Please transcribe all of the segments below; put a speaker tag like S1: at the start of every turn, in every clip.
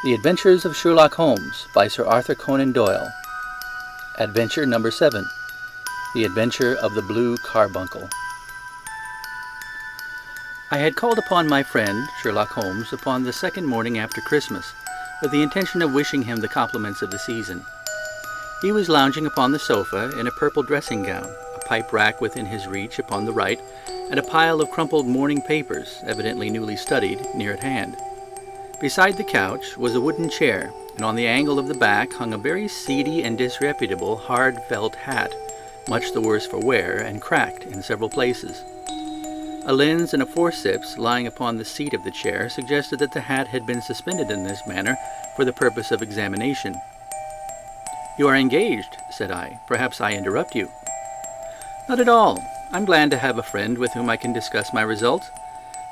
S1: The Adventures of Sherlock Holmes by Sir Arthur Conan Doyle. Adventure number 7. The Adventure of the Blue Carbuncle. I had called upon my friend, Sherlock Holmes, upon the second morning after Christmas, with the intention of wishing him the compliments of the season. He was lounging upon the sofa in a purple dressing gown, a pipe rack within his reach upon the right, and a pile of crumpled morning papers, evidently newly studied, near at hand. Beside the couch was a wooden chair, and on the angle of the back hung a very seedy and disreputable hard felt hat, much the worse for wear and cracked in several places. A lens and a forceps lying upon the seat of the chair suggested that the hat had been suspended in this manner for the purpose of examination. "You are engaged," said I. "Perhaps I interrupt you." "Not at all. I'm glad to have a friend with whom I can discuss my results.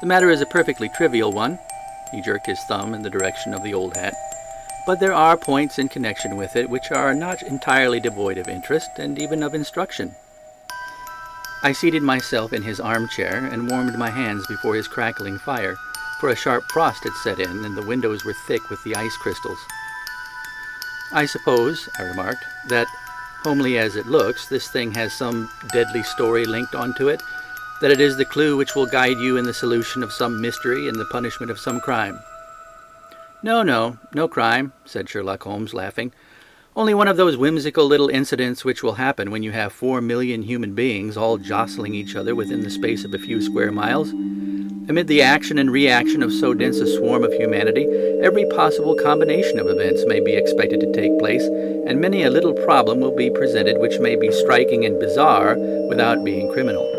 S1: The matter is a perfectly trivial one." He jerked his thumb in the direction of the old hat. "But there are points in connection with it which are not entirely devoid of interest and even of instruction." I seated myself in his armchair and warmed my hands before his crackling fire, for a sharp frost had set in and the windows were thick with the ice crystals. "I suppose," I remarked, "that, homely as it looks, this thing has some deadly story linked onto it, that it is the clue which will guide you in the solution of some mystery and the punishment of some crime." No crime," said Sherlock Holmes, laughing. "Only one of those whimsical little incidents which will happen when you have 4 million human beings all jostling each other within the space of a few square miles. Amid the action and reaction of so dense a swarm of humanity, every possible combination of events may be expected to take place, and many a little problem will be presented which may be striking and bizarre without being criminal.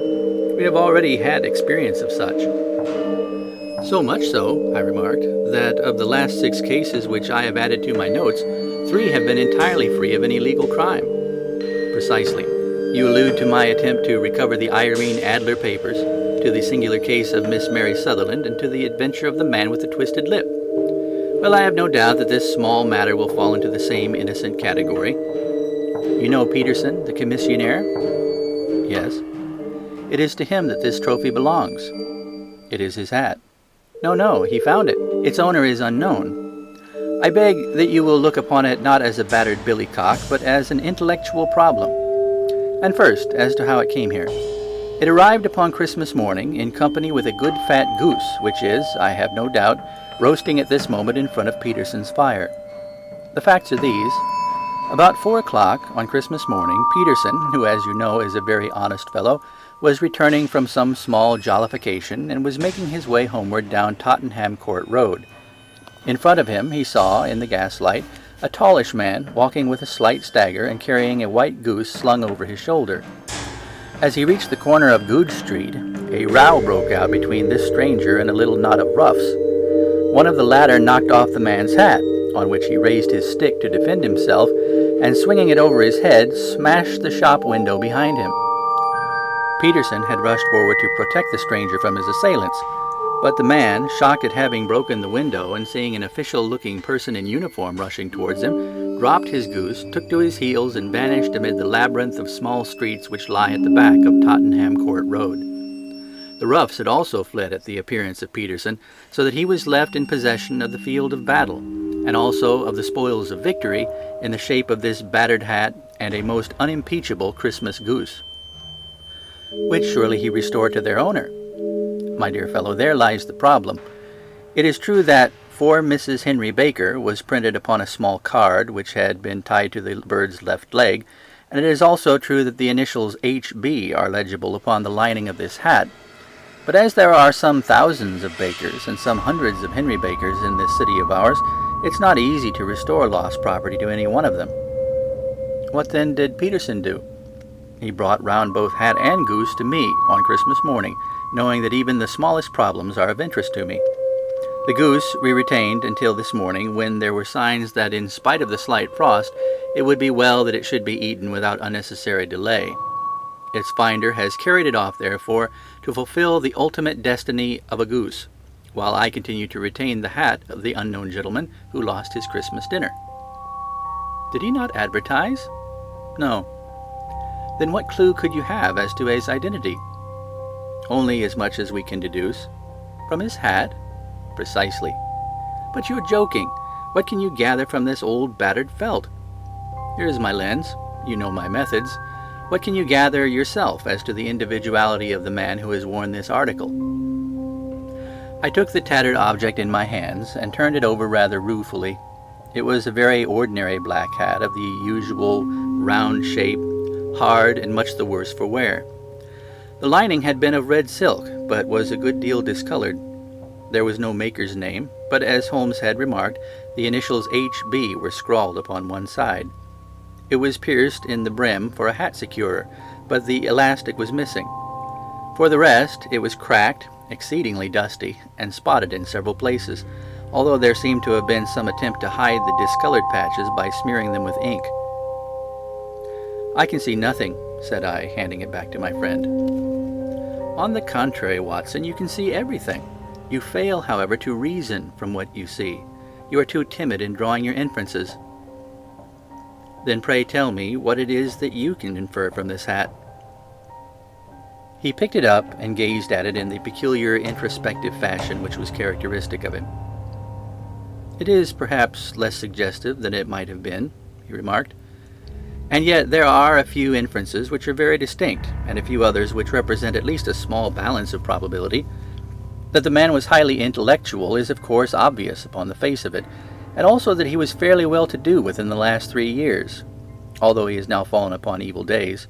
S1: We have already had experience of such." "So much so," I remarked, "that of the last 6 cases which I have added to my notes, 3 have been entirely free of any legal crime." "Precisely. You allude to my attempt to recover the Irene Adler papers, to the singular case of Miss Mary Sutherland, and to the adventure of the man with the twisted lip. Well, I have no doubt that this small matter will fall into the same innocent category. You know Peterson, the commissionaire?" "Yes." "It is to him that this trophy belongs." "It is his hat." No, he found it. Its owner is unknown. I beg that you will look upon it not as a battered billycock, but as an intellectual problem. And first, as to how it came here. It arrived upon Christmas morning in company with a good fat goose, which is, I have no doubt, roasting at this moment in front of Peterson's fire. The facts are these. About 4 o'clock on Christmas morning, Peterson, who as you know is a very honest fellow, was returning from some small jollification and was making his way homeward down Tottenham Court Road. In front of him he saw, in the gaslight, a tallish man walking with a slight stagger and carrying a white goose slung over his shoulder. As he reached the corner of Goodge Street, a row broke out between this stranger and a little knot of roughs. One of the latter knocked off the man's hat, on which he raised his stick to defend himself, and swinging it over his head, smashed the shop window behind him. Peterson had rushed forward to protect the stranger from his assailants, but the man, shocked at having broken the window and seeing an official-looking person in uniform rushing towards him, dropped his goose, took to his heels, and vanished amid the labyrinth of small streets which lie at the back of Tottenham Court Road. The roughs had also fled at the appearance of Peterson, so that he was left in possession of the field of battle, and also of the spoils of victory in the shape of this battered hat and a most unimpeachable Christmas goose, which surely he restored to their owner. My dear fellow, there lies the problem. It is true that "For Mrs. Henry Baker" was printed upon a small card which had been tied to the bird's left leg, and it is also true that the initials H.B. are legible upon the lining of this hat. But as there are some thousands of Bakers and some hundreds of Henry Bakers in this city of ours, it's not easy to restore lost property to any one of them. What then did Peterson do? He brought round both hat and goose to me on Christmas morning, knowing that even the smallest problems are of interest to me. The goose we retained until this morning, when there were signs that in spite of the slight frost, it would be well that it should be eaten without unnecessary delay. Its finder has carried it off, therefore, to fulfill the ultimate destiny of a goose, while I continue to retain the hat of the unknown gentleman who lost his Christmas dinner. Did he not advertise? No. Then what clue could you have as to his identity? Only as much as we can deduce. From his hat? Precisely. But you're joking. What can you gather from this old battered felt? Here is my lens. You know my methods. What can you gather yourself as to the individuality of the man who has worn this article? I took the tattered object in my hands and turned it over rather ruefully. It was a very ordinary black hat of the usual round shape, hard and much the worse for wear. The lining had been of red silk, but was a good deal discolored. There was no maker's name, but as Holmes had remarked, the initials H.B. were scrawled upon one side. It was pierced in the brim for a hat securer, but the elastic was missing. For the rest, it was cracked, exceedingly dusty, and spotted in several places, although there seemed to have been some attempt to hide the discolored patches by smearing them with ink. "I can see nothing," said I, handing it back to my friend. "On the contrary, Watson, you can see everything. You fail, however, to reason from what you see. You are too timid in drawing your inferences." "Then pray tell me what it is that you can infer from this hat." He picked it up and gazed at it in the peculiar introspective fashion which was characteristic of him. "It is perhaps less suggestive than it might have been," he remarked. "And yet there are a few inferences which are very distinct, and a few others which represent at least a small balance of probability. That the man was highly intellectual is of course obvious upon the face of it, and also that he was fairly well-to-do within the last 3 years, although he has now fallen upon evil days.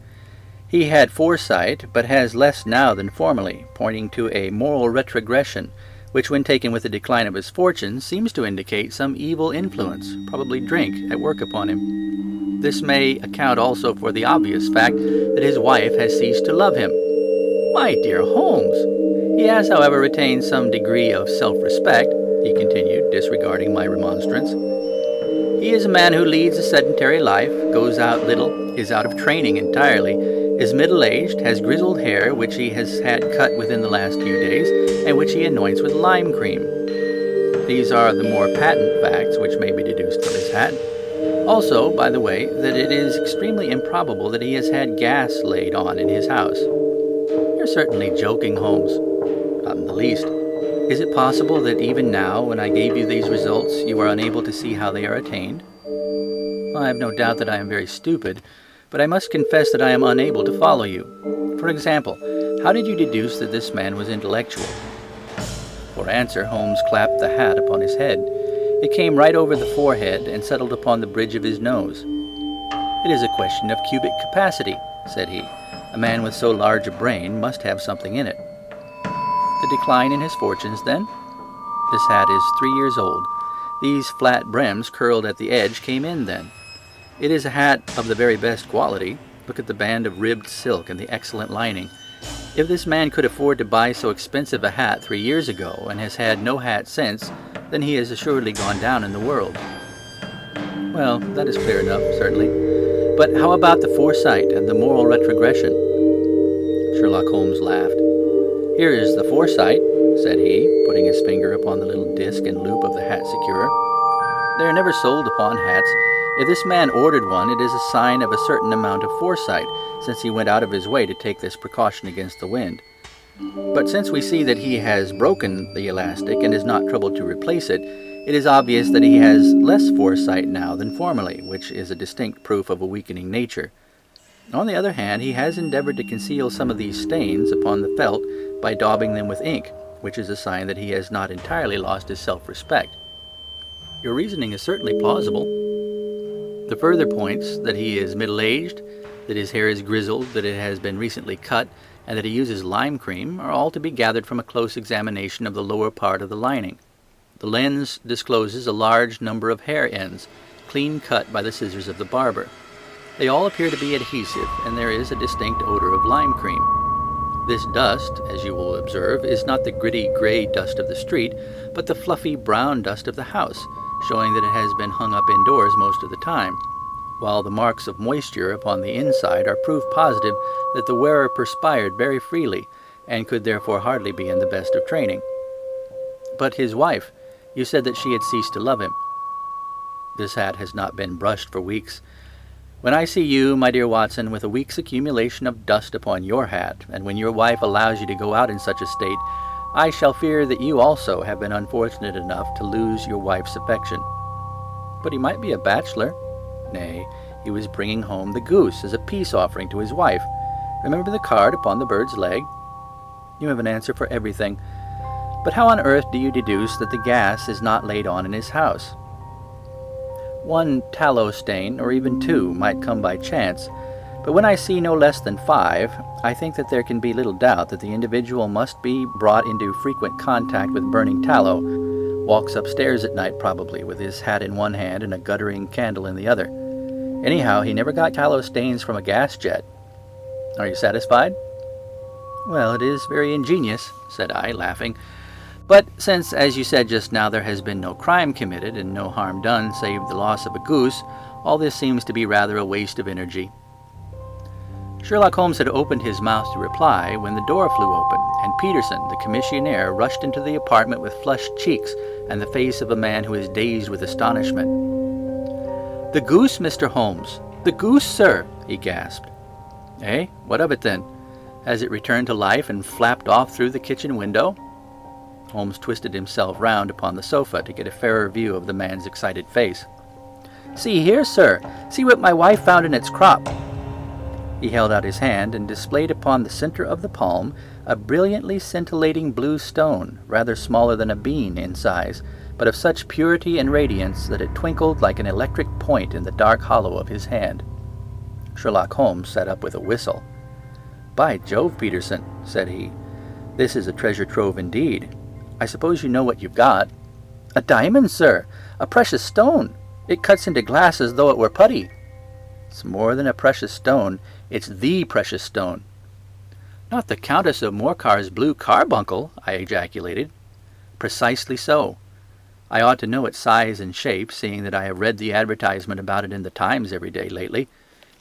S1: He had foresight, but has less now than formerly, pointing to a moral retrogression, which when taken with the decline of his fortune seems to indicate some evil influence, probably drink, at work upon him. This may account also for the obvious fact that his wife has ceased to love him." "My dear Holmes! He has, however, retained some degree of self-respect," he continued, disregarding my remonstrance. "He is a man who leads a sedentary life, goes out little, is out of training entirely, is middle-aged, has grizzled hair which he has had cut within the last few days, and which he anoints with lime cream. These are the more patent facts which may be deduced from his hat. Also, by the way, that it is extremely improbable that he has had gas laid on in his house." "You're certainly joking, Holmes." "Not in the least. Is it possible that even now, when I gave you these results, you are unable to see how they are attained?" "I have no doubt that I am very stupid, but I must confess that I am unable to follow you. For example, how did you deduce that this man was intellectual?" For answer, Holmes clapped the hat upon his head. It came right over the forehead and settled upon the bridge of his nose. "It is a question of cubic capacity," said he. "A man with so large a brain must have something in it." "The decline in his fortunes, then?" "This hat is 3 years old. These flat brims curled at the edge came in then. It is a hat of the very best quality. Look at the band of ribbed silk and the excellent lining. If this man could afford to buy so expensive a hat 3 years ago, and has had no hat since, then he has assuredly gone down in the world." "Well, that is clear enough, certainly. But how about the foresight and the moral retrogression?" Sherlock Holmes laughed. "Here is the foresight," said he, putting his finger upon the little disc and loop of the hat securer. "They are never sold upon hats. If this man ordered one, it is a sign of a certain amount of foresight, since he went out of his way to take this precaution against the wind. But since we see that he has broken the elastic and is not troubled to replace it, it is obvious that he has less foresight now than formerly, which is a distinct proof of a weakening nature. On the other hand, he has endeavored to conceal some of these stains upon the felt by daubing them with ink, which is a sign that he has not entirely lost his self-respect." "Your reasoning is certainly plausible." "The further points, that he is middle-aged, that his hair is grizzled, that it has been recently cut, and that he uses lime cream, are all to be gathered from a close examination of the lower part of the lining. The lens discloses a large number of hair ends, clean cut by the scissors of the barber. They all appear to be adhesive, and there is a distinct odor of lime cream. This dust, as you will observe, is not the gritty gray dust of the street, but the fluffy brown dust of the house, showing that it has been hung up indoors most of the time, while the marks of moisture upon the inside are proof positive that the wearer perspired very freely, and could therefore hardly be in the best of training." "But his wife, you said that she had ceased to love him." "This hat has not been brushed for weeks. When I see you, my dear Watson, with a week's accumulation of dust upon your hat, and when your wife allows you to go out in such a state, I shall fear that you also have been unfortunate enough to lose your wife's affection." but he might be a bachelor. Nay, he was bringing home the goose as a peace offering to his wife. Remember the card upon the bird's leg? You have an answer for everything. But how on earth do you deduce that the gas is not laid on in his house? One tallow stain, or even two, might come by chance, but when I see no less than 5, I think that there can be little doubt that the individual must be brought into frequent contact with burning tallow, walks upstairs at night probably, with his hat in one hand and a guttering candle in the other. Anyhow, he never got tallow stains from a gas jet. Are you satisfied? Well, it is very ingenious, said I, laughing. But since, as you said just now, there has been no crime committed and no harm done save the loss of a goose, all this seems to be rather a waste of energy. Sherlock Holmes had opened his mouth to reply when the door flew open, and Peterson, the commissionaire, rushed into the apartment with flushed cheeks and the face of a man who is dazed with astonishment. "The goose, Mr. Holmes! The goose, sir!" he gasped. "Eh? What of it, then? Has it returned to life and flapped off through the kitchen window?" Holmes twisted himself round upon the sofa to get a fairer view of the man's excited face. "See here, sir! See what my wife found in its crop!" He held out his hand and displayed upon the center of the palm a brilliantly scintillating blue stone, rather smaller than a bean in size, but of such purity and radiance that it twinkled like an electric point in the dark hollow of his hand. Sherlock Holmes sat up with a whistle. "By Jove, Peterson," said he, "this is a treasure trove indeed. I suppose you know what you've got." "A diamond, sir! A precious stone! It cuts into glass as though it were putty." "It's more than a precious stone. It's the precious stone." "Not the Countess of Morcar's blue carbuncle!" I ejaculated. "Precisely so. I ought to know its size and shape, seeing that I have read the advertisement about it in the Times every day lately.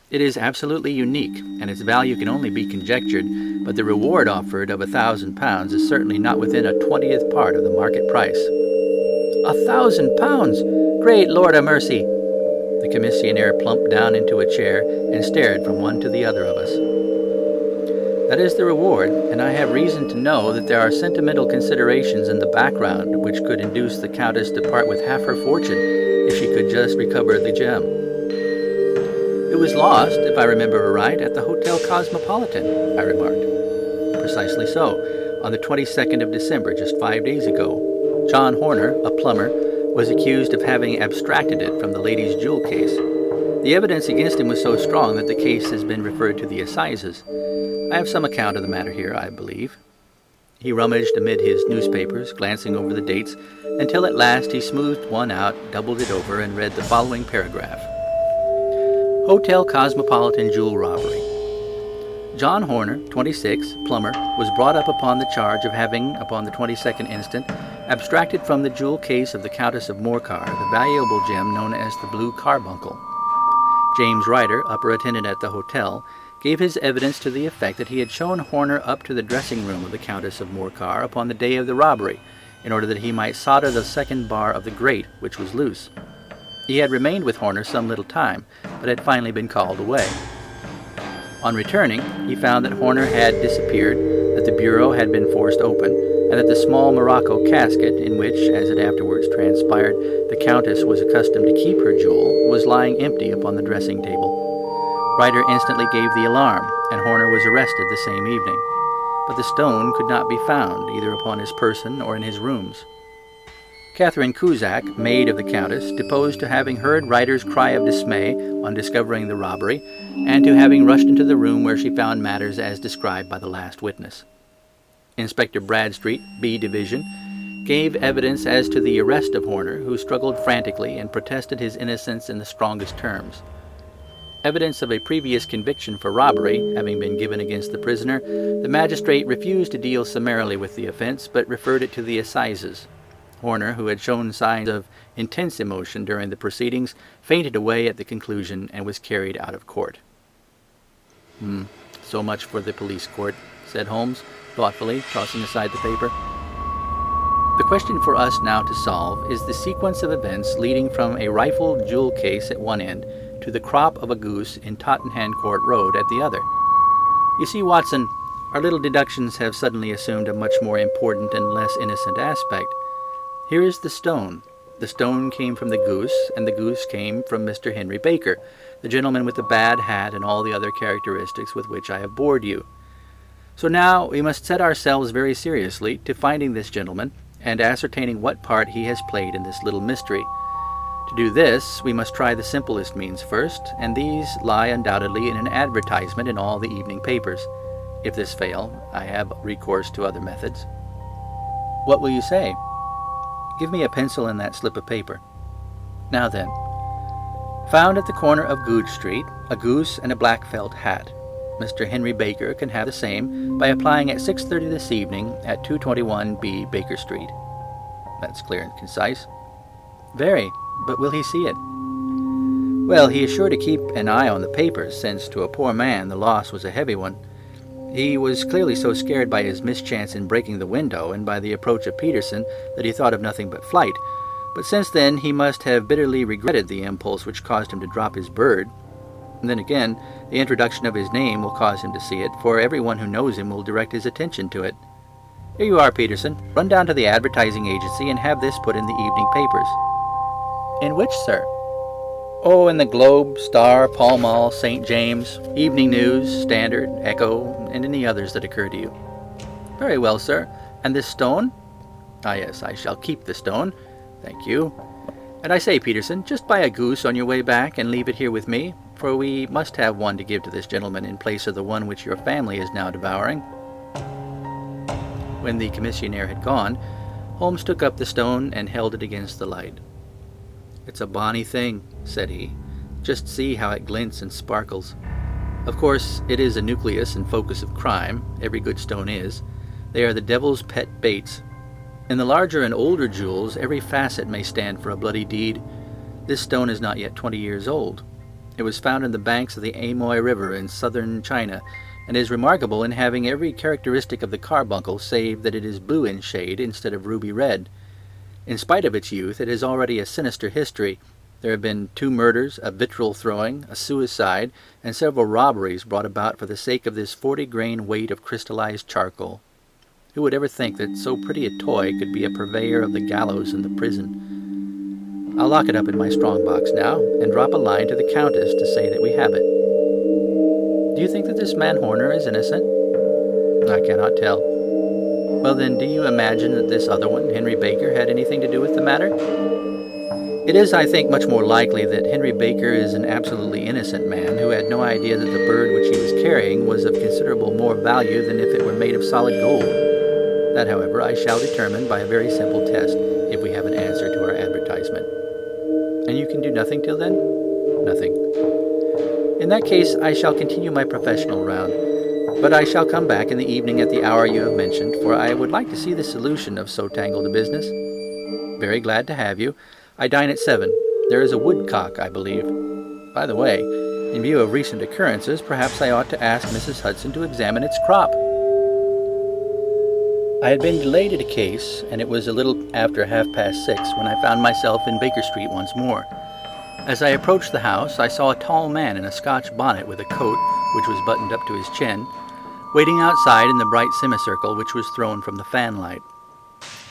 S1: It is absolutely unique, and its value can only be conjectured, but the reward offered of £1,000 is certainly not within a 20th part of the market price." £1,000! Great Lord a mercy! The commissionaire plumped down into a chair and stared from one to the other of us. "That is the reward, and I have reason to know that there are sentimental considerations in the background which could induce the Countess to part with half her fortune if she could just recover the gem." "It was lost, if I remember aright, at the Hotel Cosmopolitan," I remarked. "Precisely so, on the 22nd of December, just 5 days ago. John Horner, a plumber, was accused of having abstracted it from the lady's jewel case. The evidence against him was so strong that the case has been referred to the assizes. I have some account of the matter here, I believe." He rummaged amid his newspapers, glancing over the dates, until at last he smoothed one out, doubled it over, and read the following paragraph. "Hotel Cosmopolitan Jewel Robbery. John Horner, 26, plumber, was brought up upon the charge of having, upon the 22nd instant, abstracted from the jewel case of the Countess of Morcar the valuable gem known as the blue carbuncle. James Ryder, upper attendant at the hotel, gave his evidence to the effect that he had shown Horner up to the dressing room of the Countess of Morcar upon the day of the robbery, in order that he might solder the second bar of the grate, which was loose. He had remained with Horner some little time, but had finally been called away. On returning, he found that Horner had disappeared, that the bureau had been forced open, and that the small morocco casket, in which, as it afterwards transpired, the Countess was accustomed to keep her jewel, was lying empty upon the dressing table. Ryder instantly gave the alarm, and Horner was arrested the same evening. But the stone could not be found, either upon his person or in his rooms. Catherine Cusack, maid of the Countess, deposed to having heard Ryder's cry of dismay on discovering the robbery, and to having rushed into the room where she found matters as described by the last witness. Inspector Bradstreet, B Division, gave evidence as to the arrest of Horner, who struggled frantically and protested his innocence in the strongest terms. Evidence of a previous conviction for robbery having been given against the prisoner, the magistrate refused to deal summarily with the offense, but referred it to the assizes. Horner, who had shown signs of intense emotion during the proceedings, fainted away at the conclusion and was carried out of court. So much for the police court," said Holmes, thoughtfully, tossing aside the paper. "The question for us now to solve is the sequence of events leading from a rifled jewel case at one end to the crop of a goose in Tottenham Court Road at the other. You see, Watson, our little deductions have suddenly assumed a much more important and less innocent aspect. Here is the stone. The stone came from the goose, and the goose came from Mr. Henry Baker, the gentleman with the bad hat and all the other characteristics with which I have bored you. So now we must set ourselves very seriously to finding this gentleman and ascertaining what part he has played in this little mystery. To do this, we must try the simplest means first, and these lie undoubtedly in an advertisement in all the evening papers. If this fail, I have recourse to other methods. What will you say? Give me a pencil and that slip of paper. Now then, found at the corner of Goodge Street, a goose and a black felt hat. Mr. Henry Baker can have the same by applying at 6:30 this evening at 221B Baker Street. That's clear and concise. Very, but will he see it? Well, he is sure to keep an eye on the papers, since to a poor man the loss was a heavy one. He was clearly so scared by his mischance in breaking the window and by the approach of Peterson that he thought of nothing but flight. But since then he must have bitterly regretted the impulse which caused him to drop his bird. And then again, the introduction of his name will cause him to see it, for everyone who knows him will direct his attention to it. Here you are, Peterson. Run down to the advertising agency and have this put in the evening papers. In which, sir? Oh, in the Globe, Star, Pall Mall, St. James, Evening News, Standard, Echo, and any others that occur to you. Very well, sir. And this stone? Ah, yes, I shall keep the stone. Thank you. And I say, Peterson, just buy a goose on your way back and leave it here with me, for we must have one to give to this gentleman in place of the one which your family is now devouring. When the commissionaire had gone, Holmes took up the stone and held it against the light. It's a bonny thing, said he. Just see how it glints and sparkles. Of course, it is a nucleus and focus of crime. Every good stone is. They are the devil's pet baits. In the larger and older jewels, every facet may stand for a bloody deed. This stone is not yet 20 years old. It was found in the banks of the Amoy River in southern China, and is remarkable in having every characteristic of the carbuncle, save that it is blue in shade instead of ruby red. In spite of its youth, it has already a sinister history. There have been 2 murders, a vitriol throwing, a suicide, and several robberies brought about for the sake of this 40-grain weight of crystallized charcoal. Who would ever think that so pretty a toy could be a purveyor of the gallows and the prison? I'll lock it up in my strong-box now, and drop a line to the Countess to say that we have it. Do you think that this man Horner is innocent? I cannot tell. Well then, do you imagine that this other one, Henry Baker, had anything to do with the matter? It is, I think, much more likely that Henry Baker is an absolutely innocent man who had no idea that the bird which he was carrying was of considerable more value than if it were made of solid gold. That, however, I shall determine by a very simple test, if we have an answer to our advertisement. And you can do nothing till then? Nothing. In that case, I shall continue my professional round. But I shall come back in the evening at the hour you have mentioned, for I would like to see the solution of so tangled a business. Very glad to have you. I dine at 7. There is a woodcock, I believe. By the way, in view of recent occurrences, perhaps I ought to ask Mrs. Hudson to examine its crop. I had been delayed at a case, and it was a little after 6:30 when I found myself in Baker Street once more. As I approached the house, I saw a tall man in a Scotch bonnet with a coat, which was buttoned up to his chin, waiting outside in the bright semicircle which was thrown from the fanlight.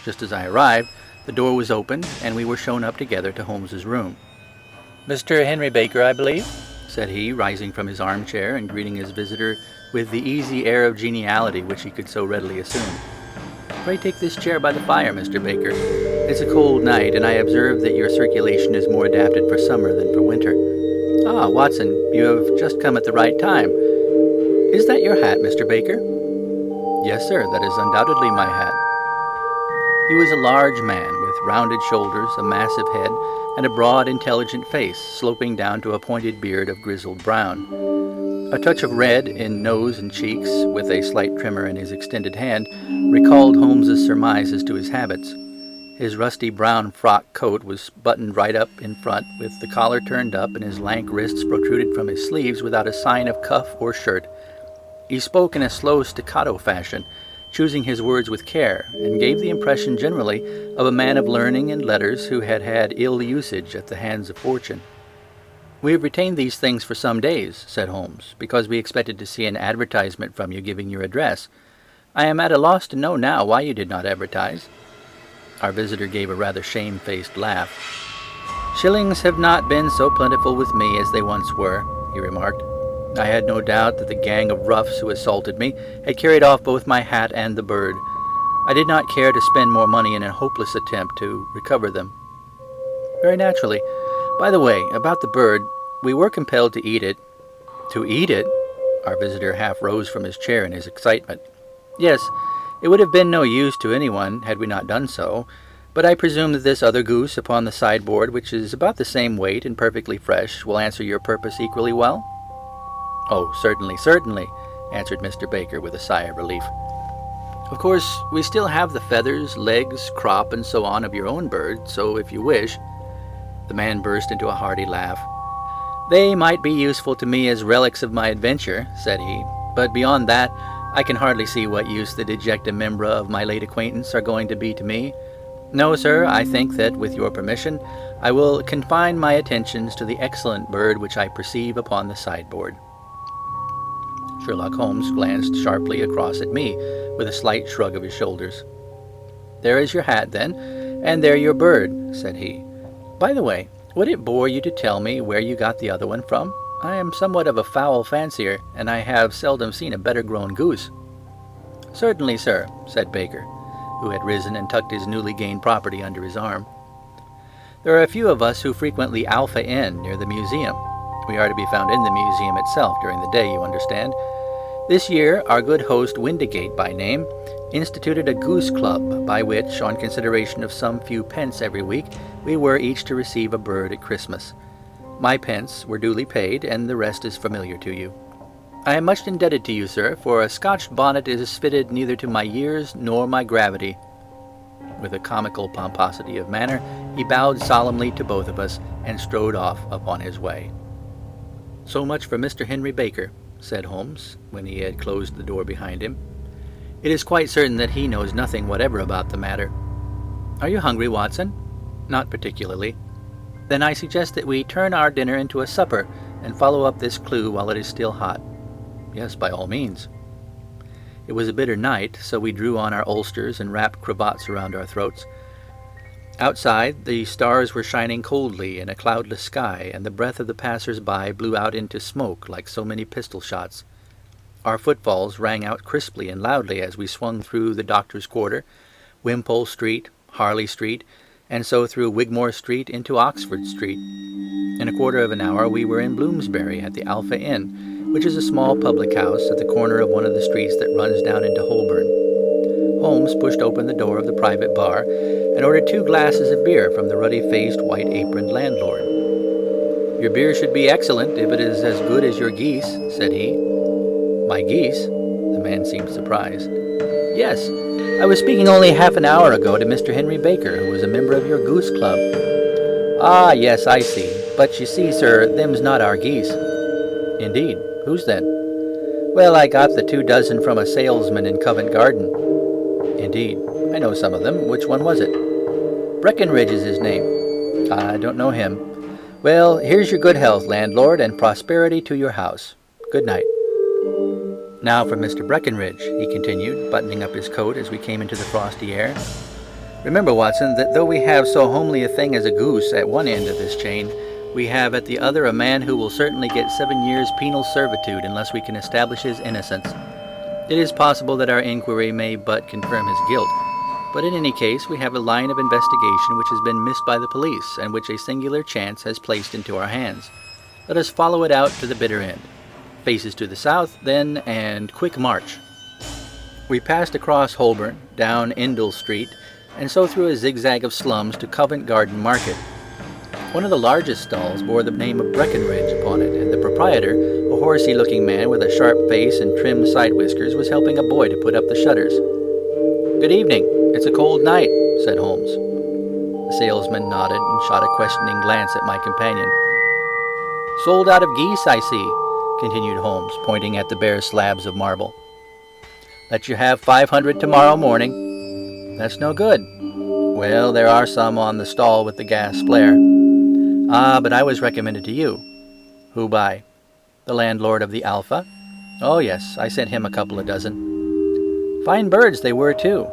S1: Just as I arrived, the door was opened, and we were shown up together to Holmes's room. "Mr. Henry Baker, I believe?" said he, rising from his armchair and greeting his visitor with the easy air of geniality which he could so readily assume. "Pray take this chair by the fire, Mr. Baker. It's a cold night, and I observe that your circulation is more adapted for summer than for winter. Ah, Watson, you have just come at the right time. Is that your hat, Mr. Baker?" "Yes, sir, that is undoubtedly my hat." He was a large man, with rounded shoulders, a massive head, and a broad, intelligent face, sloping down to a pointed beard of grizzled brown. A touch of red in nose and cheeks, with a slight tremor in his extended hand, recalled Holmes's surmise as to his habits. His rusty brown frock coat was buttoned right up in front, with the collar turned up, and his lank wrists protruded from his sleeves without a sign of cuff or shirt. He spoke in a slow staccato fashion, choosing his words with care, and gave the impression generally of a man of learning and letters who had had ill usage at the hands of fortune. "We have retained these things for some days," said Holmes, "because we expected to see an advertisement from you giving your address. I am at a loss to know now why you did not advertise." Our visitor gave a rather shamefaced laugh. "Shillings have not been so plentiful with me as they once were," he remarked. "I had no doubt that the gang of roughs who assaulted me had carried off both my hat and the bird. I did not care to spend more money in a hopeless attempt to recover them." "Very naturally. By the way, about the bird, we were compelled to eat it." "To eat it?" Our visitor half rose from his chair in his excitement. "Yes, it would have been no use to anyone had we not done so, but I presume that this other goose upon the sideboard, which is about the same weight and perfectly fresh, will answer your purpose equally well?" "Oh, certainly, certainly," answered Mr. Baker with a sigh of relief. "Of course, we still have the feathers, legs, crop, and so on of your own bird, so if you wish—" The man burst into a hearty laugh. "They might be useful to me as relics of my adventure," said he, "but beyond that, I can hardly see what use the dejecta membra of my late acquaintance are going to be to me. No, sir, I think that, with your permission, I will confine my attentions to the excellent bird which I perceive upon the sideboard." Sherlock Holmes glanced sharply across at me, with a slight shrug of his shoulders. "There is your hat, then, and there your bird," said he. "By the way, would it bore you to tell me where you got the other one from? I am somewhat of a fowl fancier, and I have seldom seen a better-grown goose." "Certainly, sir," said Baker, who had risen and tucked his newly gained property under his arm. "There are a few of us who frequent the Alpha Inn near the museum. We are to be found in the museum itself during the day, you understand. This year, our good host, Windigate by name, instituted a goose club, by which, on consideration of some few pence every week, we were each to receive a bird at Christmas. My pence were duly paid, and the rest is familiar to you. I am much indebted to you, sir, for a Scotch bonnet is fitted neither to my years nor my gravity." With a comical pomposity of manner, he bowed solemnly to both of us, and strode off upon his way. "So much for Mr. Henry Baker," said Holmes, when he had closed the door behind him. "It is quite certain that he knows nothing whatever about the matter. Are you hungry, Watson?" "Not particularly." "Then I suggest that we turn our dinner into a supper, and follow up this clue while it is still hot." "Yes, by all means." It was a bitter night, so we drew on our ulsters and wrapped cravats around our throats. Outside, the stars were shining coldly in a cloudless sky, and the breath of the passers-by blew out into smoke like so many pistol shots. Our footfalls rang out crisply and loudly as we swung through the Doctor's Quarter, Wimpole Street, Harley Street, and so through Wigmore Street into Oxford Street. In a quarter of an hour we were in Bloomsbury at the Alpha Inn, which is a small public house at the corner of one of the streets that runs down into Holborn. Holmes pushed open the door of the private bar and ordered 2 glasses of beer from the ruddy-faced, white-aproned landlord. "Your beer should be excellent if it is as good as your geese," said he. "My geese?" The man seemed surprised. "Yes, I was speaking only half an hour ago to Mr. Henry Baker, who was a member of your goose club." "Ah, yes, I see. But you see, sir, them's not our geese." "Indeed. Whose then?" "Well, I got the 2 dozen from a salesman in Covent Garden." "Indeed. I know some of them. Which one was it?" "Breckenridge is his name." "I don't know him." "Well, here's your good health, landlord, and prosperity to your house. Good night." "Now for Mr. Breckenridge," he continued, buttoning up his coat as we came into the frosty air. "Remember, Watson, that though we have so homely a thing as a goose at one end of this chain, we have at the other a man who will certainly get 7 years' penal servitude unless we can establish his innocence. It is possible that our inquiry may but confirm his guilt, but in any case we have a line of investigation which has been missed by the police, and which a singular chance has placed into our hands. Let us follow it out to the bitter end. Faces to the south, then, and quick march." We passed across Holborn, down Endell Street, and so through a zigzag of slums to Covent Garden Market. One of the largest stalls bore the name of Breckenridge upon it, and the proprietor, a horsey-looking man with a sharp face and trimmed side-whiskers, was helping a boy to put up the shutters. "Good evening. It's a cold night," said Holmes. The salesman nodded and shot a questioning glance at my companion. "Sold out of geese, I see," continued Holmes, pointing at the bare slabs of marble. "Let you have 500 tomorrow morning." "That's no good." "Well, there are some on the stall with the gas flare." "Ah, but I was recommended to you." "Who by?" "The landlord of the Alpha." "Oh, yes, I sent him a couple of dozen." "Fine birds they were, too.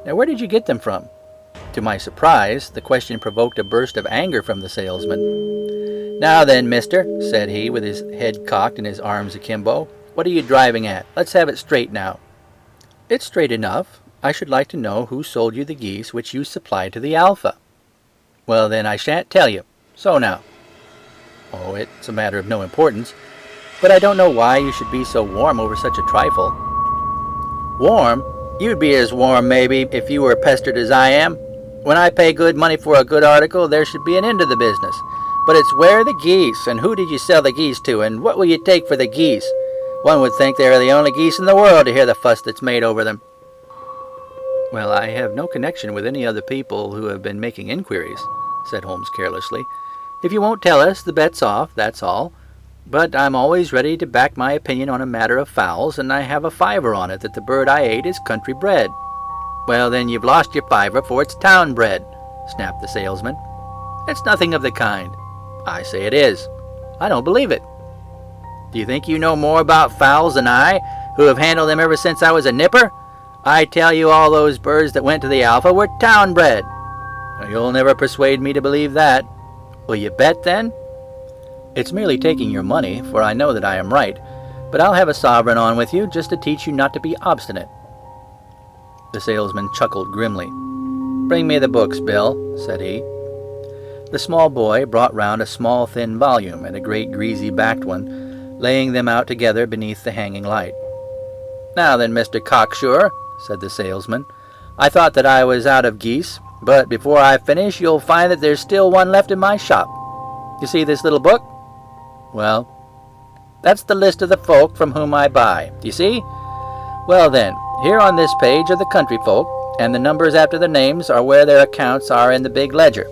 S1: Now, where did you get them from?" To my surprise, the question provoked a burst of anger from the salesman. "Now then, mister," said he, with his head cocked and his arms akimbo, "what are you driving at? Let's have it straight now." "It's straight enough. I should like to know who sold you the geese which you supplied to the Alpha." "Well, then, I shan't tell you. So now." "Oh, it's a matter of no importance. But I don't know why you should be so warm over such a trifle." "Warm? You'd be as warm, maybe, if you were pestered as I am. When I pay good money for a good article, there should be an end to the business. But it's where are the geese, and who did you sell the geese to, and what will you take for the geese? One would think they are the only geese in the world to hear the fuss that's made over them." "Well, I have no connection with any other people who have been making inquiries," said Holmes carelessly. "If you won't tell us, the bet's off, that's all. But I'm always ready to back my opinion on a matter of fowls, and I have a fiver on it that the bird I ate is country bred." "Well, then you've lost your fiver, for it's town bred," snapped the salesman. "It's nothing of the kind." "I say it is." "I don't believe it." "Do you think you know more about fowls than I, who have handled them ever since I was a nipper? I tell you all those birds that went to the Alpha were town bred." "You'll never persuade me to believe that." "Will you bet, then?" "It's merely taking your money, for I know that I am right. But I'll have a sovereign on with you, just to teach you not to be obstinate." The salesman chuckled grimly. "Bring me the books, Bill," said he. The small boy brought round a small thin volume, and a great greasy-backed one, laying them out together beneath the hanging light. "Now then, Mr. Cocksure," said the salesman, "I thought that I was out of geese, but before I finish you'll find that there's still one left in my shop. You see this little book? Well, that's the list of the folk from whom I buy. Do you see? Well then, here on this page are the country folk, and the numbers after the names are where their accounts are in the big ledger.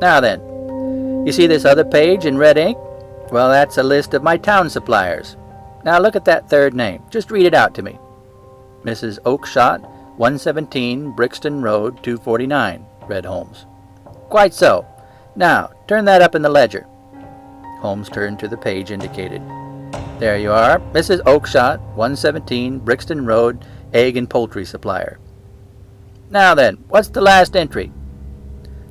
S1: Now then, you see this other page in red ink? Well, that's a list of my town suppliers. Now look at that third name. Just read it out to me." "Mrs. Oakshott, 117 Brixton Road, 249, read Holmes. "Quite so. Now, turn that up in the ledger." Holmes turned to the page indicated. "There you are. Mrs. Oakshott, 117 Brixton Road, egg and poultry supplier. Now then, what's the last entry?"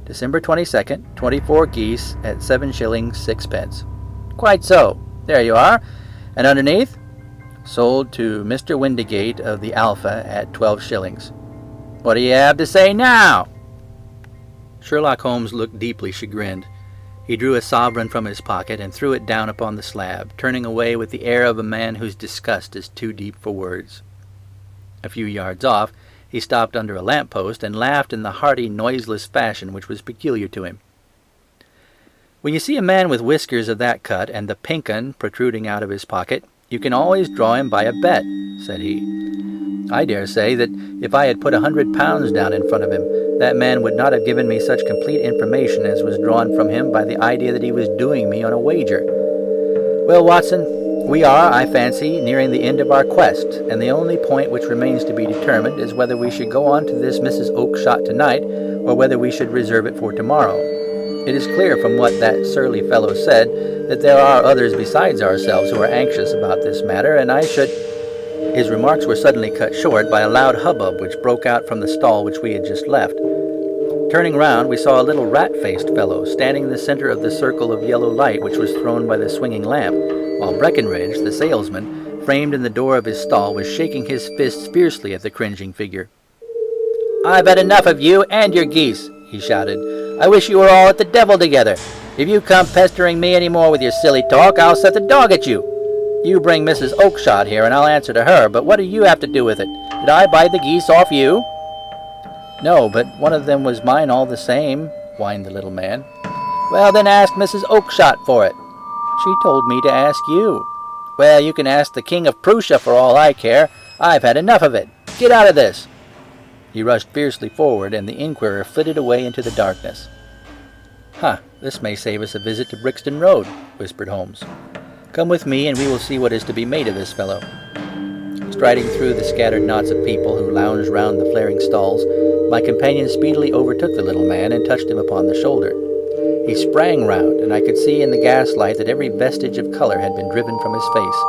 S1: "December 22nd, 24 geese at 7 shillings 6 pence. "Quite so. There you are. And underneath? Sold to Mr. Windigate of the Alpha at 12 shillings. What do you have to say now?" Sherlock Holmes looked deeply chagrined. He drew a sovereign from his pocket and threw it down upon the slab, turning away with the air of a man whose disgust is too deep for words. A few yards off, he stopped under a lamp-post and laughed in the hearty, noiseless fashion which was peculiar to him. "When you see a man with whiskers of that cut and the pink 'un protruding out of his pocket, you can always draw him by a bet," said he. "I dare say that if I had put £100 down in front of him, that man would not have given me such complete information as was drawn from him by the idea that he was doing me on a wager. Well, Watson, we are, I fancy, nearing the end of our quest, and the only point which remains to be determined is whether we should go on to this Mrs. Oakshott tonight, or whether we should reserve it for tomorrow. It is clear from what that surly fellow said that there are others besides ourselves who are anxious about this matter, and I should—" His remarks were suddenly cut short by a loud hubbub which broke out from the stall which we had just left. Turning round, we saw a little rat-faced fellow standing in the center of the circle of yellow light which was thrown by the swinging lamp, while Breckenridge, the salesman, framed in the door of his stall, was shaking his fists fiercely at the cringing figure. "I've had enough of you and your geese," he shouted. "I wish you were all at the devil together. If you come pestering me any more with your silly talk, I'll set the dog at you. You bring Mrs. Oakshott here, and I'll answer to her, but what do you have to do with it? Did I buy the geese off you?" "No, but one of them was mine all the same," whined the little man. "Well, then ask Mrs. Oakshott for it." "She told me to ask you." "Well, you can ask the King of Prussia for all I care. I've had enough of it. Get out of this." He rushed fiercely forward, and the inquirer flitted away into the darkness. "This may save us a visit to Brixton Road," whispered Holmes. "Come with me, and we will see what is to be made of this fellow." Striding through the scattered knots of people who lounged round the flaring stalls, my companion speedily overtook the little man and touched him upon the shoulder. He sprang round, and I could see in the gaslight that every vestige of color had been driven from his face.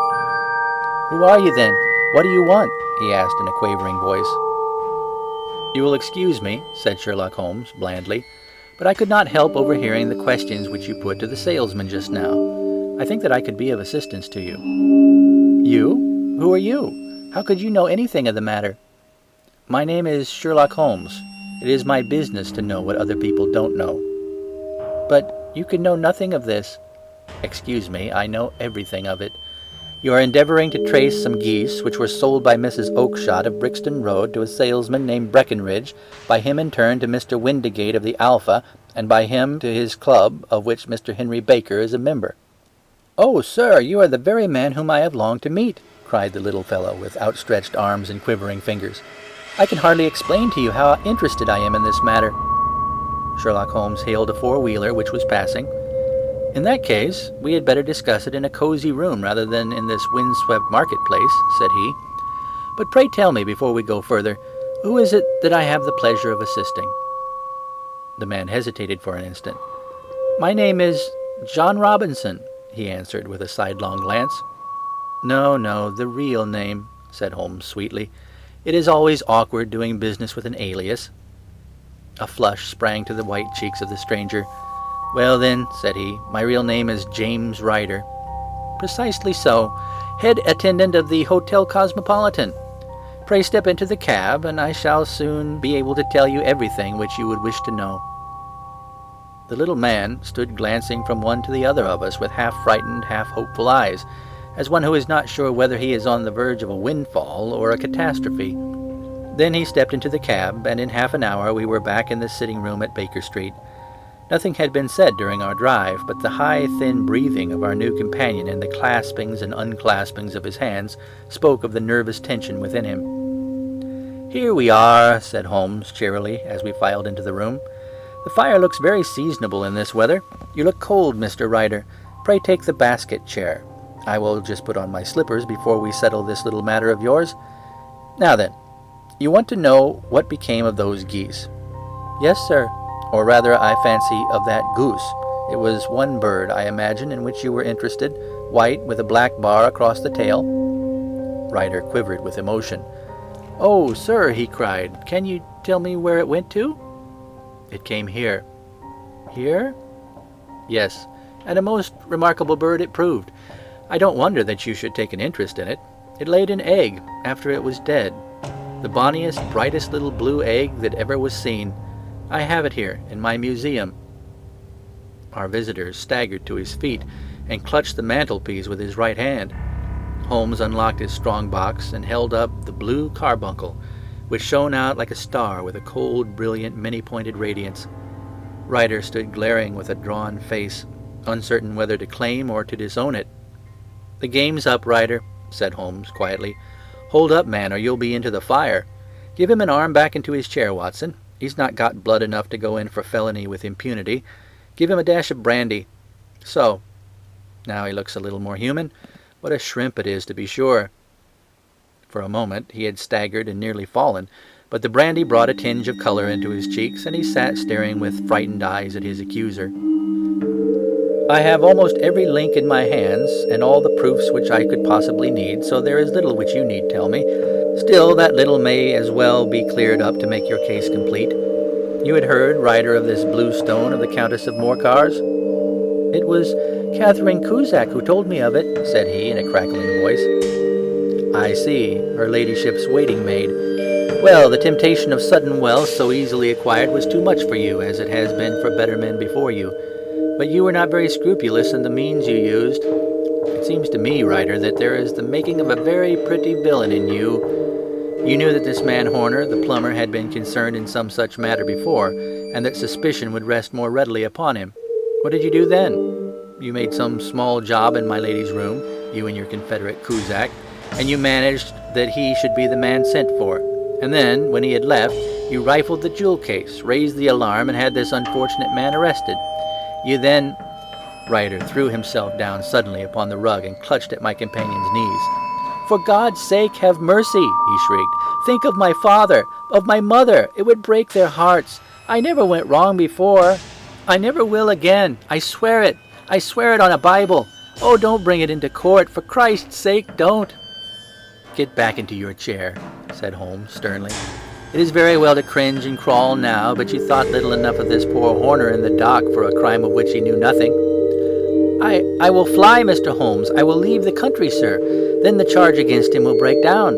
S1: "Who are you, then? What do you want?" he asked in a quavering voice. "You will excuse me," said Sherlock Holmes blandly, "but I could not help overhearing the questions which you put to the salesman just now. I think that I could be of assistance to you." "You? Who are you? How could you know anything of the matter?" "My name is Sherlock Holmes. It is my business to know what other people don't know." "But you could know nothing of this." "Excuse me, I know everything of it. You are endeavouring to trace some geese which were sold by Mrs. Oakshott of Brixton Road to a salesman named Breckenridge, by him in turn to Mr. Windigate of the Alpha, and by him to his club, of which Mr. Henry Baker is a member." "Oh, sir, you are the very man whom I have longed to meet," cried the little fellow, with outstretched arms and quivering fingers. "I can hardly explain to you how interested I am in this matter." Sherlock Holmes hailed a four-wheeler which was passing. "In that case, we had better discuss it in a cozy room rather than in this wind-swept marketplace," said he. "But pray tell me, before we go further, who is it that I have the pleasure of assisting?" The man hesitated for an instant. "My name is John Robinson," he answered with a sidelong glance. "No, no, the real name," said Holmes sweetly. "It is always awkward doing business with an alias." A flush sprang to the white cheeks of the stranger. "Well then," said he, "my real name is James Ryder." "Precisely so. Head attendant of the Hotel Cosmopolitan. Pray step into the cab, and I shall soon be able to tell you everything which you would wish to know." The little man stood glancing from one to the other of us with half-frightened, half-hopeful eyes, as one who is not sure whether he is on the verge of a windfall or a catastrophe. Then he stepped into the cab, and in half an hour we were back in the sitting-room at Baker Street. Nothing had been said during our drive, but the high, thin breathing of our new companion and the claspings and unclaspings of his hands spoke of the nervous tension within him. "Here we are," said Holmes cheerily, as we filed into the room. "The fire looks very seasonable in this weather. You look cold, Mr. Ryder. Pray take the basket chair. I will just put on my slippers before we settle this little matter of yours. Now then, you want to know what became of those geese?" "Yes, sir. Or rather, I fancy, of that goose. It was one bird, I imagine, in which you were interested, white, with a black bar across the tail." Ryder quivered with emotion. "Oh, sir," he cried, "can you tell me where it went to?" "It came here." "Here?" "Yes, and a most remarkable bird it proved. I don't wonder that you should take an interest in it. It laid an egg after it was dead. The bonniest, brightest little blue egg that ever was seen. I have it here in my museum." Our visitor staggered to his feet and clutched the mantelpiece with his right hand. Holmes unlocked his strong box and held up the blue carbuncle, which shone out like a star with a cold, brilliant, many-pointed radiance. Ryder stood glaring with a drawn face, uncertain whether to claim or to disown it. "The game's up, Ryder," said Holmes quietly. "Hold up, man, or you'll be into the fire. Give him an arm back into his chair, Watson. He's not got blood enough to go in for felony with impunity. Give him a dash of brandy. So. Now he looks a little more human. What a shrimp it is, to be sure." For a moment he had staggered and nearly fallen, but the brandy brought a tinge of color into his cheeks, and he sat staring with frightened eyes at his accuser. "I have almost every link in my hands, and all the proofs which I could possibly need, so there is little which you need tell me. Still, that little may as well be cleared up to make your case complete. You had heard, Ryder, of this blue stone of the Countess of Morcar's?" "It was Catherine Cusack who told me of it," said he in a crackling voice. "I see, her ladyship's waiting maid. Well, the temptation of sudden wealth so easily acquired was too much for you, as it has been for better men before you. But you were not very scrupulous in the means you used. It seems to me, Ryder, that there is the making of a very pretty villain in you. You knew that this man Horner, the plumber, had been concerned in some such matter before, and that suspicion would rest more readily upon him. What did you do then? You made some small job in my lady's room, you and your confederate Cusack, and you managed that he should be the man sent for. And then, when he had left, you rifled the jewel case, raised the alarm, and had this unfortunate man arrested. You then—" Ryder threw himself down suddenly upon the rug and clutched at my companion's knees. "For God's sake, have mercy," he shrieked. "Think of my father, of my mother. It would break their hearts. I never went wrong before. I never will again. I swear it. I swear it on a Bible. Oh, don't bring it into court. For Christ's sake, don't." "Get back into your chair," said Holmes sternly. It is very well to cringe and crawl now, but you thought little enough of this poor Horner in the dock for a crime of which he knew nothing. I will fly, Mr. Holmes. I will leave the country, sir. Then the charge against him will break down.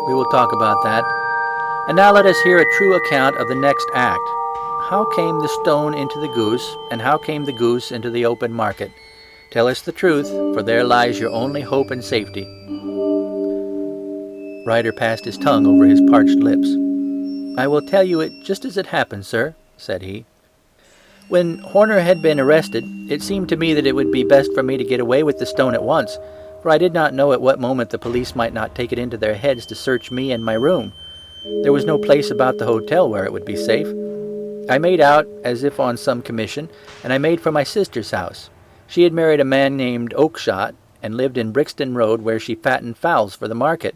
S1: We will talk about that. And now let us hear a true account of the next act. How came the stone into the goose, and how came the goose into the open market? Tell us the truth, for there lies your only hope and safety. Ryder passed his tongue over his parched lips. I will tell you it just as it happened, sir, said he. When Horner had been arrested, it seemed to me that it would be best for me to get away with the stone at once, for I did not know at what moment the police might not take it into their heads to search me and my room. There was no place about the hotel where it would be safe. I made out as if on some commission, and I made for my sister's house. She had married a man named Oakshott, and lived in Brixton Road, where she fattened fowls for the market.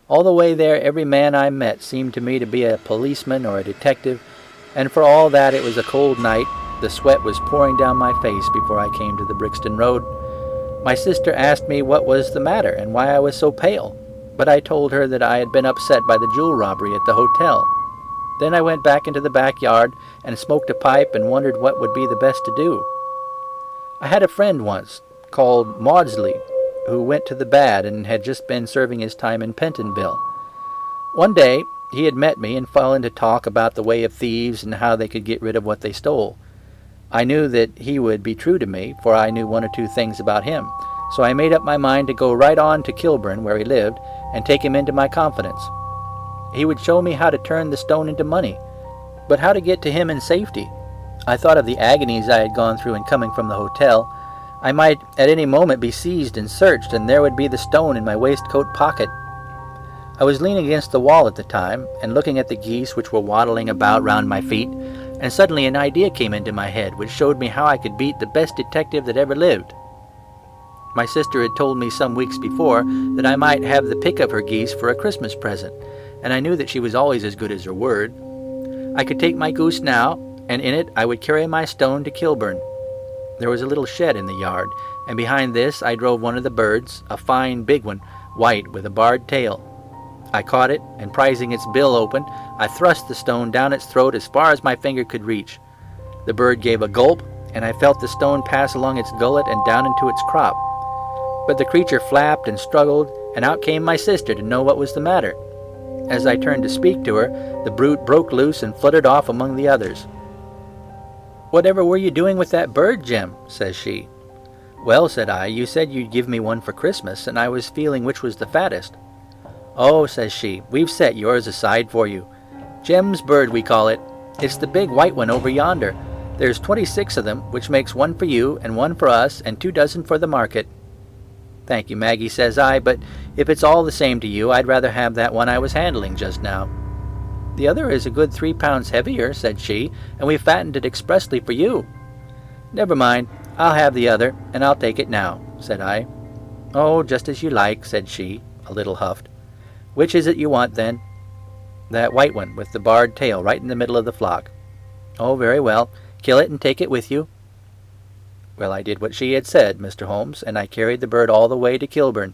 S1: All the way there every man I met seemed to me to be a policeman or a detective, and for all that it was a cold night, the sweat was pouring down my face before I came to the Brixton Road. My sister asked me what was the matter and why I was so pale, but I told her that I had been upset by the jewel robbery at the hotel. Then I went back into the backyard and smoked a pipe and wondered what would be the best to do. I had a friend once, called Maudsley, who went to the bad and had just been serving his time in Pentonville. One day he had met me and fell into talk about the way of thieves and how they could get rid of what they stole. I knew that he would be true to me, for I knew one or two things about him, so I made up my mind to go right on to Kilburn, where he lived, and take him into my confidence. He would show me how to turn the stone into money, but how to get to him in safety. I thought of the agonies I had gone through in coming from the hotel. I might at any moment be seized and searched, and there would be the stone in my waistcoat pocket. I was leaning against the wall at the time, and looking at the geese which were waddling about round my feet, and suddenly an idea came into my head which showed me how I could beat the best detective that ever lived. My sister had told me some weeks before that I might have the pick of her geese for a Christmas present, and I knew that she was always as good as her word. I could take my goose now, and in it I would carry my stone to Kilburn. There was a little shed in the yard, and behind this I drove one of the birds, a fine big one, white with a barred tail. I caught it, and prizing its bill open, I thrust the stone down its throat as far as my finger could reach. The bird gave a gulp, and I felt the stone pass along its gullet and down into its crop. But the creature flapped and struggled, and out came my sister to know what was the matter. As I turned to speak to her, the brute broke loose and fluttered off among the others. "Whatever were you doing with that bird, Jem?" says she. "Well," said I, "you said you'd give me one for Christmas, and I was feeling which was the fattest." "Oh," says she, "we've set yours aside for you. Jem's bird, we call it. It's the big white one over yonder. There's 26 of them, which makes one for you and one for us and 2 dozen for the market." "Thank you, Maggie," says I, "but if it's all the same to you, I'd rather have that one I was handling just now." "The other is a good 3 pounds heavier," said she, "and we fattened it expressly for you." "Never mind, I'll have the other, and I'll take it now," said I. "Oh, just as you like," said she, a little huffed. "Which is it you want, then?" "That white one, with the barred tail, right in the middle of the flock." "Oh, very well. Kill it and take it with you." Well, I did what she had said, Mr. Holmes, and I carried the bird all the way to Kilburn.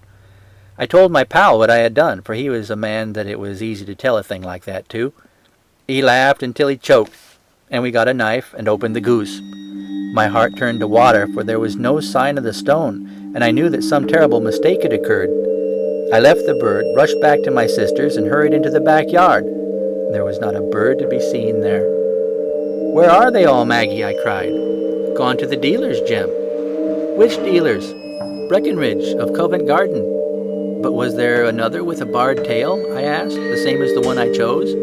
S1: I told my pal what I had done, for he was a man that it was easy to tell a thing like that to. He laughed until he choked, and we got a knife and opened the goose. My heart turned to water, for there was no sign of the stone, and I knew that some terrible mistake had occurred. I left the bird, rushed back to my sister's, and hurried into the backyard. There was not a bird to be seen there. "Where are they all, Maggie?" I cried. "Gone to the dealers, Jem." "Which dealers?" "Breckenridge, of Covent Garden." "But was there another with a barred tail?" I asked, "the same as the one I chose?"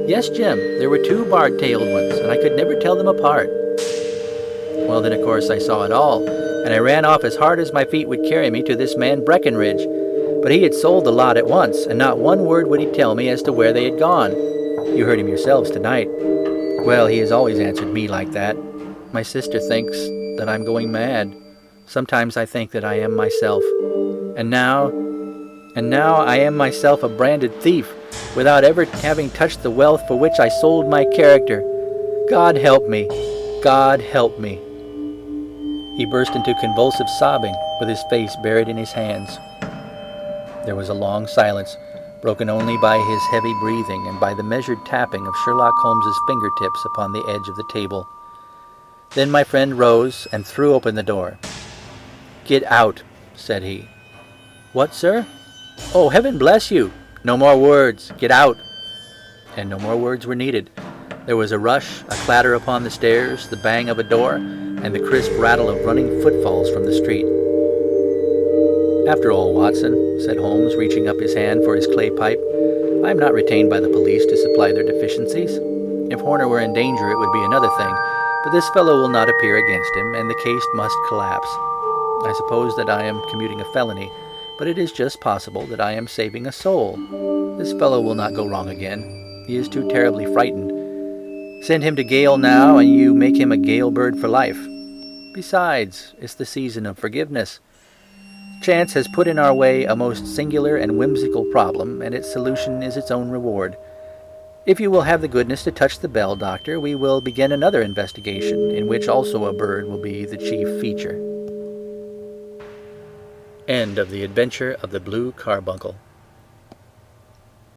S1: "Yes, Jem, there were 2 barred-tailed ones, and I could never tell them apart." Well, then, of course, I saw it all, and I ran off as hard as my feet would carry me to this man Breckenridge. But he had sold the lot at once, and not one word would he tell me as to where they had gone. You heard him yourselves tonight. Well, he has always answered me like that. My sister thinks that I'm going mad. Sometimes I think that I am myself. And now I am myself a branded thief, without ever having touched the wealth for which I sold my character. God help me! God help me! He burst into convulsive sobbing, with his face buried in his hands. There was a long silence. broken only by his heavy breathing and by the measured tapping of Sherlock Holmes's fingertips upon the edge of the table. Then my friend rose and threw open the door. "Get out," said he. "What, sir?" "Oh, heaven bless you! No more words. Get out." And no more words were needed. There was a rush, a clatter upon the stairs, the bang of a door, and the crisp rattle of running footfalls from the street. "After all, Watson," said Holmes, reaching up his hand for his clay pipe, "I am not retained by the police to supply their deficiencies. If Horner were in danger, it would be another thing, but this fellow will not appear against him, and the case must collapse. I suppose that I am commuting a felony, but it is just possible that I am saving a soul. This fellow will not go wrong again. He is too terribly frightened. Send him to gaol now, and you make him a gaol bird for life. Besides, it's the season of forgiveness. Chance has put in our way a most singular and whimsical problem, and its solution is its own reward. If you will have the goodness to touch the bell, Doctor, we will begin another investigation, in which also a bird will be the chief feature." End of The Adventure of the Blue Carbuncle.